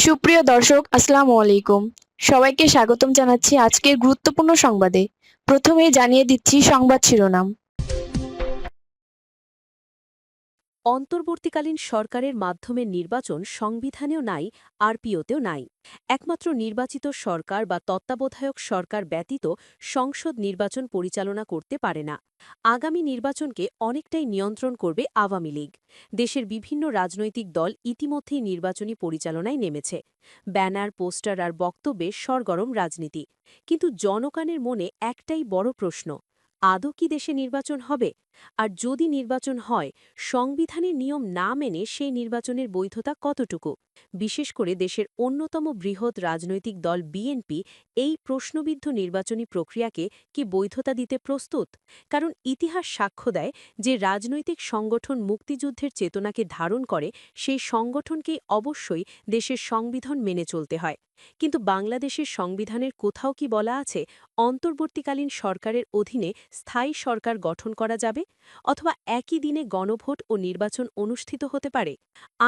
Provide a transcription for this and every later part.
সুপ্রিয় দর্শক, আসসালামু আলাইকুম। সবাইকে স্বাগতম জানাচ্ছি আজকের গুরুত্বপূর্ণ সংবাদে। প্রথমেই জানিয়ে দিচ্ছি সংবাদ শিরোনাম। অন্তর্বর্তীকালীন সরকারের মাধ্যমে নির্বাচন সংবিধানেও নাই, আরপিওতেও নাই। একমাত্র নির্বাচিত সরকার বা তত্ত্বাবধায়ক সরকার ব্যতীত সংসদ নির্বাচন পরিচালনা করতে পারে না। আগামী নির্বাচনকে অনেকটাই নিয়ন্ত্রণ করবে আওয়ামী লীগ। দেশের বিভিন্ন রাজনৈতিক দল ইতিমধ্যেই নির্বাচনী পরিচালনায় নেমেছে। ব্যানার, পোস্টার আর বক্তব্যে সরগরম রাজনীতি। কিন্তু জনগণের মনে একটাই বড় প্রশ্ন: আদৌ কি দেশে নির্বাচন হবে? আর যদি নির্বাচন হয়, সংবিধানের নিয়ম না মেনে সেই নির্বাচনের বৈধতা কতটুকু? বিশেষ করে দেশের অন্যতম বৃহৎ রাজনৈতিক দল বিএনপি এই প্রশ্নবিদ্ধ নির্বাচনী প্রক্রিয়াকে কি বৈধতা দিতে প্রস্তুত? কারণ ইতিহাস সাক্ষ্য দেয় যে রাজনৈতিক সংগঠন মুক্তিযুদ্ধের চেতনাকে ধারণ করে, সেই সংগঠনকেই অবশ্যই দেশের সংবিধান মেনে চলতে হয়। কিন্তু বাংলাদেশের সংবিধানের কোথাও কি বলা আছে অন্তর্বর্তীকালীন সরকারের অধীনে স্থায়ী সরকার গঠন করা যাবে, অথবা একই দিনে গণভোট ও নির্বাচন অনুষ্ঠিত হতে পারে?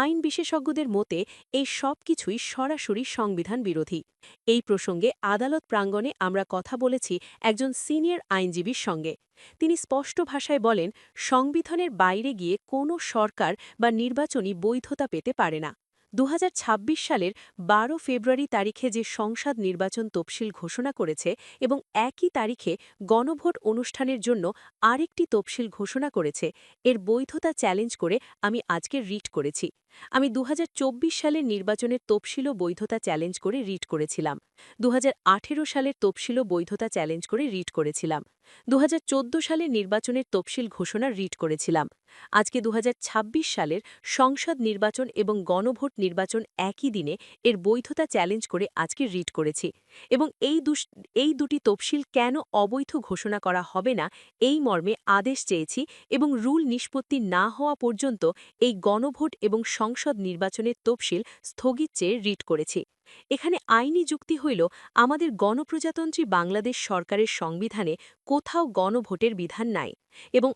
আইন বিশেষজ্ঞদের মতে এই সব কিছুই সরাসরি সংবিধান বিরোধী। এই প্রসঙ্গে আদালত প্রাঙ্গণে আমরা কথা বলেছি একজন সিনিয়র আইনজীবীর সঙ্গে। তিনি স্পষ্ট ভাষায় বলেন, সংবিধানের বাইরে গিয়ে কোনো সরকার বা নির্বাচনই বৈধতা পেতে পারে না। ২০২৬ সালের ১২ ফেব্রুয়ারি তারিখে যে সংসদ নির্বাচন তফসিল ঘোষণা করেছে এবং একই তারিখে গণভোট অনুষ্ঠানের জন্য আরেকটি তফসিল ঘোষণা করেছে, এর বৈধতা চ্যালেঞ্জ করে আমি আজকে রিট করেছি। আমি ২০২৪ সালের নির্বাচনের তফসিলও বৈধতা চ্যালেঞ্জ করে রিট করেছিলাম। ২০১৮ সালের তফসিলও বৈধতা চ্যালেঞ্জ করে রিট করেছিলাম। ২০১৪ সালের নির্বাচনের তফসিল ঘোষণা রিট করেছিলাম। আজকে ২০২৬ সালের সংসদ নির্বাচন এবং গণভোট নির্বাচন একই দিনে, এর বৈধতা চ্যালেঞ্জ করে আজকে রিট করেছি। এবং এই দুটি তফসিল কেন অবৈধ ঘোষণা করা হবে না, এই মর্মে আদেশ চেয়েছি এবং রুল নিষ্পত্তি না হওয়া পর্যন্ত এই গণভোট এবং সংসদ নির্বাচনের তফসিল স্থগিত চেয়ে রিট করেছি। এখানে আইনি যুক্তি হইল, আমাদের গণপ্রজাতন্ত্রী বাংলাদেশ সরকারের সংবিধানে কোথাও গণভোটের বিধান নাই এবং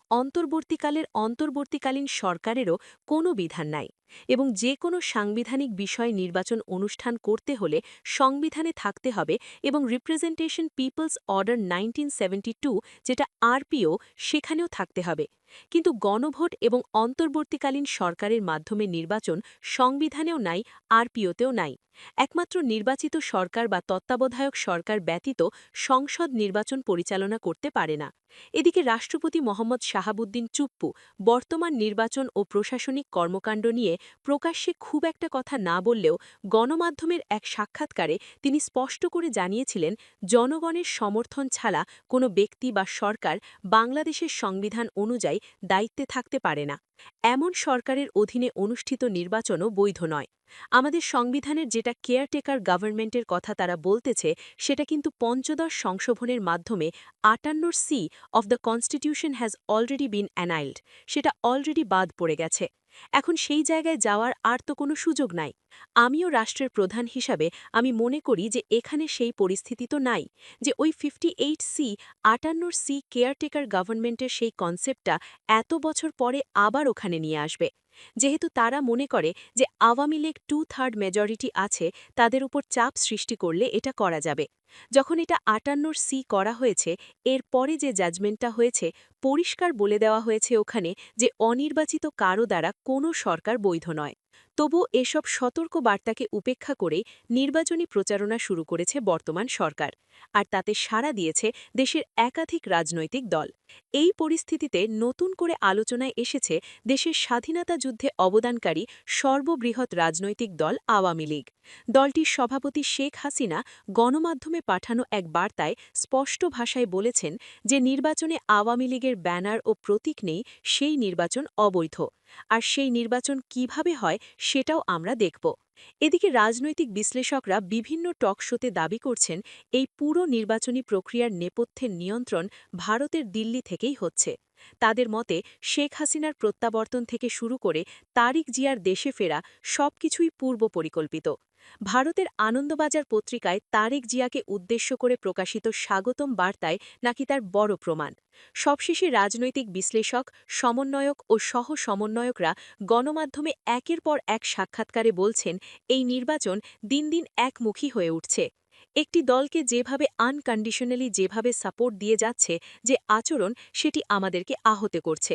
অন্তর্বর্তীকালীন সরকারেরও কোনো বিধান নাই। এবং যে কোনো সাংবিধানিক বিষয় নির্বাচন অনুষ্ঠান করতে হলে সংবিধানে থাকতে হবে এবং রিপ্রেজেন্টেশন পিপলস অর্ডার 1972, যেটা আরপিও, সেখানেও থাকতে হবে। কিন্তু গণভোট এবং অন্তর্বর্তীকালীন সরকারের মাধ্যমে নির্বাচন সংবিধানেও নাই, আরপিওতেও নাই। একমাত্র নির্বাচিত সরকার বা তত্ত্বাবধায়ক সরকার ব্যতীত সংসদ নির্বাচন পরিচালনা করতে পারে না। এদিকে রাষ্ট্রপতি মোহাম্মদ শাহাবুদ্দিন চুপ্পু বর্তমান নির্বাচন ও প্রশাসনিক কর্মকাণ্ড নিয়ে প্রকাশ্যে খুব একটা কথা না বললেও গণমাধ্যমের এক সাক্ষাৎকারে তিনি স্পষ্ট করে জানিয়েছিলেন, জনগণের সমর্থন ছাড়া কোনো ব্যক্তি বা সরকার বাংলাদেশের সংবিধান অনুযায়ী দায়িত্বে থাকতে পারে না। এমন সরকারের অধীনে অনুষ্ঠিত নির্বাচনও বৈধ নয়। আমাদের সংবিধানের যেটা কেয়ারটেকার গভর্নমেন্টের কথা তারা বলতেছে, সেটা কিন্তু পঞ্চদশ সংশোধনের মাধ্যমে 58C of the constitution has already been annulled, সেটা অলরেডি বাদ পড়ে গেছে। এখন সেই জায়গায় যাওয়ার আর তো কোনো সুযোগ নাই। আমিও রাষ্ট্রের প্রধান হিসাবে আমি মনে করি যে এখানে সেই পরিস্থিতি তো নাই যে ওই 58C 58C কেয়ারটেকার গভর্নমেন্টের সেই কনসেপ্টটা এত বছর পরে আবার ওখানে নিয়ে আসবে। যেহেতু তারা মনে করে যে আওয়ামী লীগ 2/3 মেজরিটি আছে, তাদের উপর চাপ সৃষ্টি করলে এটা করা যাবে। যখন এটা 58C করা হয়েছে, এর পরে যে জাজমেন্টটা হয়েছে, পরিষ্কার বলে দেওয়া হয়েছে ওখানে যে অনির্বাচিত কারো দ্বারা কোনো সরকার বৈধ নয়। তবু এসব সতর্ক বার্তাকে উপেক্ষা করে নির্বাচনী প্রচারণা শুরু করেছে বর্তমান সরকার, আর তাতে সাড়া দিয়েছে দেশের একাধিক রাজনৈতিক দল। এই পরিস্থিতিতে নতুন করে আলোচনায় এসেছে দেশের স্বাধীনতা যুদ্ধে অবদানকারী সর্ববৃহৎ রাজনৈতিক দল আওয়ামী লীগ। দলটির সভাপতি শেখ হাসিনা গণমাধ্যমে পাঠানো এক বার্তায় স্পষ্ট ভাষায় বলেছেন যে নির্বাচনে আওয়ামী লীগের ব্যানার ও প্রতীক নেই, সেই নির্বাচন অবৈধ। আর সেই নির্বাচন কিভাবে হয় সেটাও আমরা দেখব। এদিকে রাজনৈতিক বিশ্লেষকরা বিভিন্ন টক শোতে দাবি করছেন, এই পুরো নির্বাচনী প্রক্রিয়ার নেপথ্যের নিয়ন্ত্রণ ভারতের দিল্লি থেকেই হচ্ছে। তাদের মতে শেখ হাসিনার প্রত্যাবর্তন থেকে শুরু করে তারিক জিয়ার দেশে ফেরা সবকিছুই পূর্ব পরিকল্পিত। ভারতের আনন্দবাজার পত্রিকায় তারেক জিয়াকে উদ্দেশ্য করে প্রকাশিত স্বাগতম বার্তায় নাকি তার বড় প্রমাণ। সবশেষে রাজনৈতিক বিশ্লেষক, সমন্বয়ক ও সহ সমন্বয়করা গণমাধ্যমে একের পর এক সাক্ষাৎকারে বলছেন, এই নির্বাচন দিন দিন একমুখী হয়ে উঠছে। একটি দলকে যেভাবে আনকন্ডিশনালি যেভাবে সাপোর্ট দিয়ে যাচ্ছে, যে আচরণ, সেটি আমাদেরকে আহত করছে।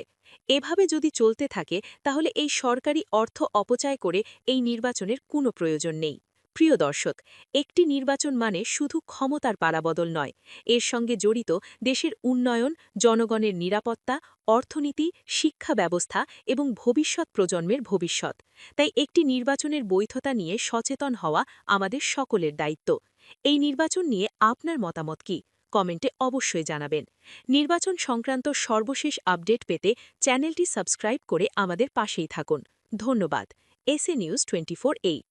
এভাবে যদি চলতে থাকে তাহলে এই সরকারি অর্থ অপচয় করে এই নির্বাচনের কোনো প্রয়োজন নেই। প্রিয় দর্শক, একটি নির্বাচন মানে শুধু ক্ষমতার পালাবদল নয়, এর সঙ্গে জড়িত দেশের উন্নয়ন, জনগণের নিরাপত্তা, অর্থনীতি, শিক্ষা ব্যবস্থা এবং ভবিষ্যৎ প্রজন্মের ভবিষ্যৎ। তাই একটি নির্বাচনের বৈধতা নিয়ে সচেতন হওয়া আমাদের সকলের দায়িত্ব। এই নির্বাচন নিয়ে আপনার মতামত কি? কমেন্টে অবশ্যই জানাবেন। নির্বাচন সংক্রান্ত সর্বশেষ আপডেট পেতে চ্যানেলটি সাবস্ক্রাইব করে আমাদের পাশেই থাকুন। ধন্যবাদ। SA news 24/8।